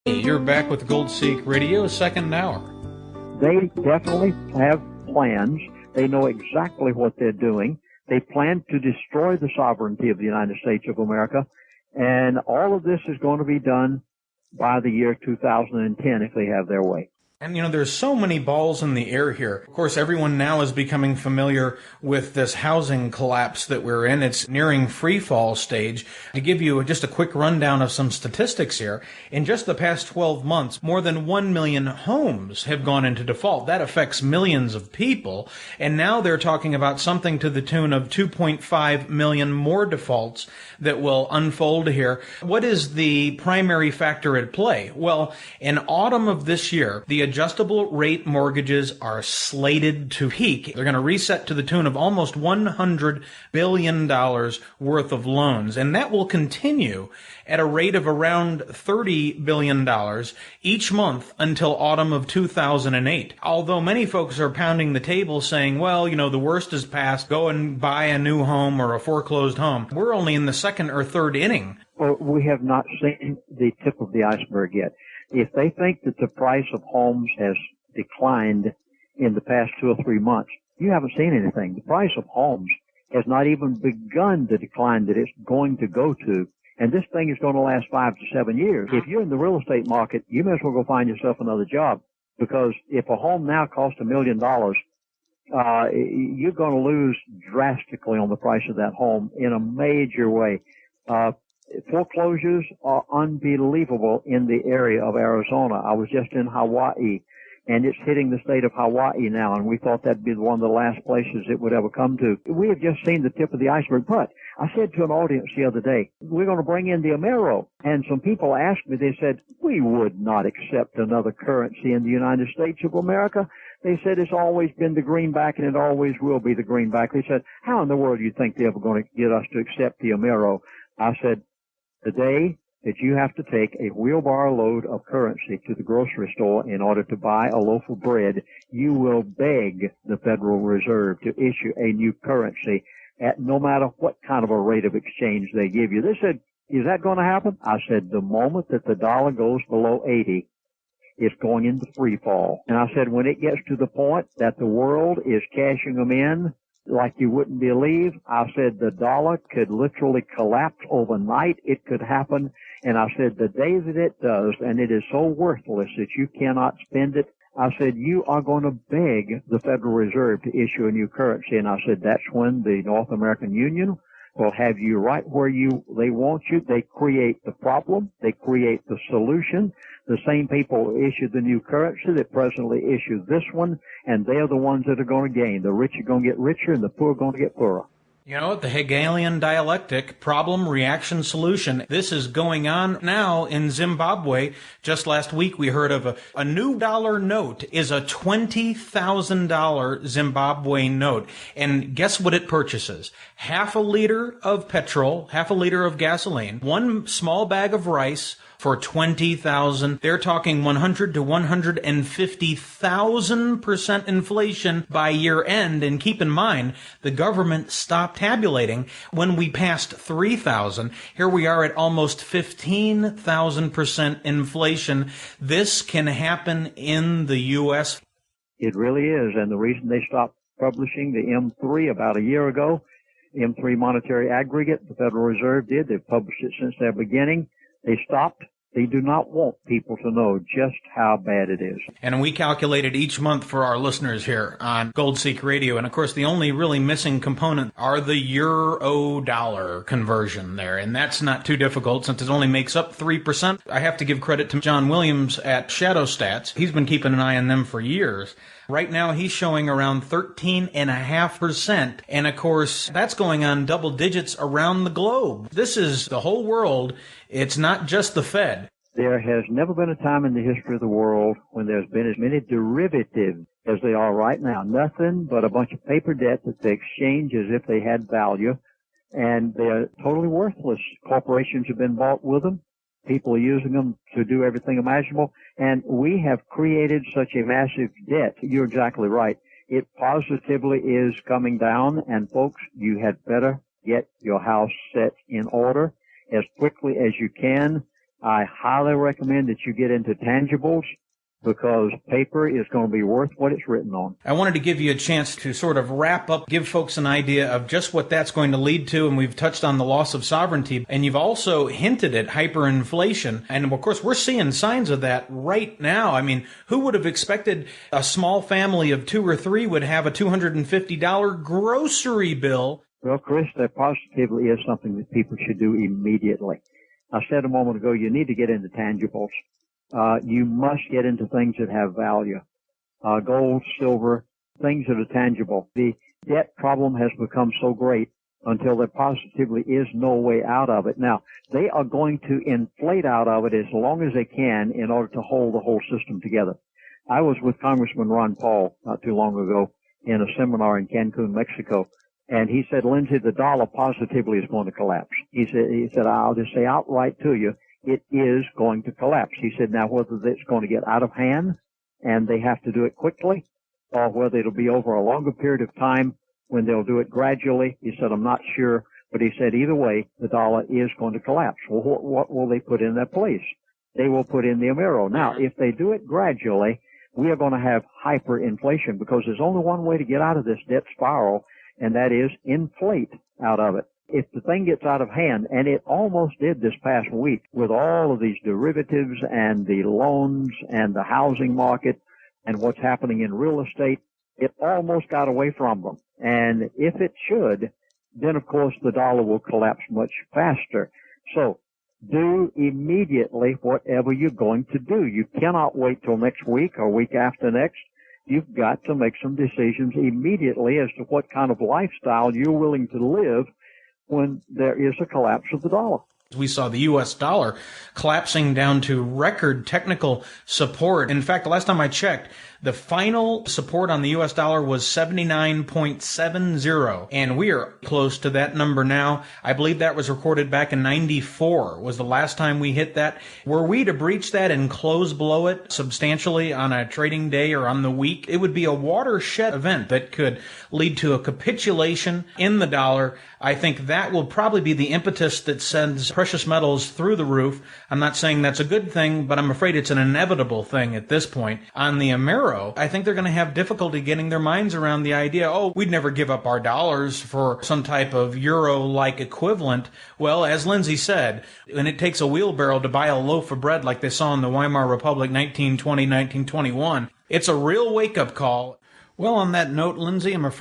You're back with Gold Seek Radio, second hour. They definitely have plans. They know exactly what they're doing. They plan to destroy the sovereignty of the United States of America. And all of this is going to be done by the year 2010 if they have their way. And, there's so many balls in the air here. Of course, everyone now is becoming familiar with this housing collapse that we're in. It's nearing free fall stage. To give you just a quick rundown of some statistics here, in just the past 12 months, more than 1 million homes have gone into default. That affects millions of people. And now they're talking about something to the tune of 2.5 million more defaults that will unfold here. What is the primary factor at play? Well, in autumn of this year, the adjustable rate mortgages are slated to peak. They're going to reset to the tune of almost $100 billion worth of loans, and that will continue at a rate of around $30 billion each month until autumn of 2008. Although many folks are pounding the table saying, well, the worst is past, go and buy a new home or a foreclosed home. We're only in the second or third inning. Well, we have not seen the tip of the iceberg yet. If they think that the price of homes has declined in the past 2 or 3 months, you haven't seen anything. The price of homes has not even begun the decline that it's going to go to. And this thing is going to last 5 to 7 years. If you're in the real estate market, you may as well go find yourself another job, because if a home now costs $1 million, you're going to lose drastically on the price of that home in a major way. Foreclosures are unbelievable in the area of Arizona. I was just in Hawaii, and it's hitting the state of Hawaii now, and we thought that'd be one of the last places it would ever come to. We have just seen the tip of the iceberg. But I said to an audience the other day, we're going to bring in the Amero. And some people asked me, they said, we would not accept another currency in the United States of America. They said it's always been the greenback, and it always will be the greenback. They said, how in the world do you think they're ever going to get us to accept the Amero? I said, the day that you have to take a wheelbarrow load of currency to the grocery store in order to buy a loaf of bread, you will beg the Federal Reserve to issue a new currency at no matter what kind of a rate of exchange they give you. They said, is that going to happen? I said, the moment that the dollar goes below 80, it's going into free fall. And I said, when it gets to the point that the world is cashing them in like you wouldn't believe, I said the dollar could literally collapse overnight. It could happen. And I said the day that it does, and it is so worthless that you cannot spend it, I said you are going to beg the Federal Reserve to issue a new currency. And I said that's when the North American Union will have you right where they want you. They create the problem. They create the solution. The same people issued the new currency that presently issued this one, and they're the ones that are going to gain. The rich are going to get richer, and the poor are going to get poorer. The Hegelian dialectic, problem, reaction, solution. This is going on now in Zimbabwe. Just last week we heard of a new dollar note is a $20,000 Zimbabwe note. And guess what it purchases? Half a liter of petrol, half a liter of gasoline, one small bag of rice, for $20,000. They're talking 100 to 150,000% inflation by year end. And keep in mind, the government stopped tabulating when we passed 3,000. Here we are at almost 15,000% inflation. This can happen in the U.S. It really is. And the reason they stopped publishing the M3 about a year ago, M3 monetary aggregate, the Federal Reserve did. They've published it since their beginning. They stopped. They do not want people to know just how bad it is. And we calculated each month for our listeners here on Gold Seek Radio. And, of course, the only really missing component are the euro-dollar conversion there. And that's not too difficult since it only makes up 3%. I have to give credit to John Williams at Shadow Stats. He's been keeping an eye on them for years. Right now, he's showing around 13.5%. And, of course, that's going on double digits around the globe. This is the whole world. It's not just the Fed. There has never been a time in the history of the world when there's been as many derivatives as they are right now. Nothing but a bunch of paper debt that they exchange as if they had value. And they're totally worthless. Corporations have been bought with them. People are using them to do everything imaginable. And we have created such a massive debt. You're exactly right. It positively is coming down. And folks, you had better get your house set in order as quickly as you can. I highly recommend that you get into tangibles because paper is going to be worth what it's written on. I wanted to give you a chance to sort of wrap up, give folks an idea of just what that's going to lead to, and we've touched on the loss of sovereignty, and you've also hinted at hyperinflation, and of course we're seeing signs of that right now. I mean, who would have expected a small family of 2 or 3 would have a $250 grocery bill? Well, Chris, there positively is something that people should do immediately. I said a moment ago, you need to get into tangibles. You must get into things that have value. Gold, silver, things that are tangible. The debt problem has become so great until there positively is no way out of it. Now, they are going to inflate out of it as long as they can in order to hold the whole system together. I was with Congressman Ron Paul not too long ago in a seminar in Cancun, Mexico, and he said, Lindsey, the dollar positively is going to collapse. He said, I'll just say outright to you, it is going to collapse. He said, now whether it's going to get out of hand and they have to do it quickly or whether it'll be over a longer period of time when they'll do it gradually, he said, I'm not sure. But he said, either way, the dollar is going to collapse. Well, what will they put in their place? They will put in the Amero. Now, if they do it gradually, we are going to have hyperinflation because there's only one way to get out of this debt spiral, and that is inflate out of it. If the thing gets out of hand, and it almost did this past week with all of these derivatives and the loans and the housing market and what's happening in real estate, it almost got away from them. And if it should, then of course the dollar will collapse much faster. So do immediately whatever you're going to do. You cannot wait till next week or week after next. You've got to make some decisions immediately as to what kind of lifestyle you're willing to live when there is a collapse of the dollar. We saw the U.S. dollar collapsing down to record technical support. In fact, the last time I checked, the final support on the U.S. dollar was 79.70, and we are close to that number now. I believe that was recorded back in 94 was the last time we hit that. Were we to breach that and close below it substantially on a trading day or on the week, it would be a watershed event that could lead to a capitulation in the dollar. I think that will probably be the impetus that sends precious metals through the roof. I'm not saying that's a good thing, but I'm afraid it's an inevitable thing at this point. On the Amero, I think they're going to have difficulty getting their minds around the idea, we'd never give up our dollars for some type of euro-like equivalent. Well, as Lindsey said, and it takes a wheelbarrow to buy a loaf of bread like they saw in the Weimar Republic 1920, 1921. It's a real wake-up call. Well, on that note, Lindsey, I'm afraid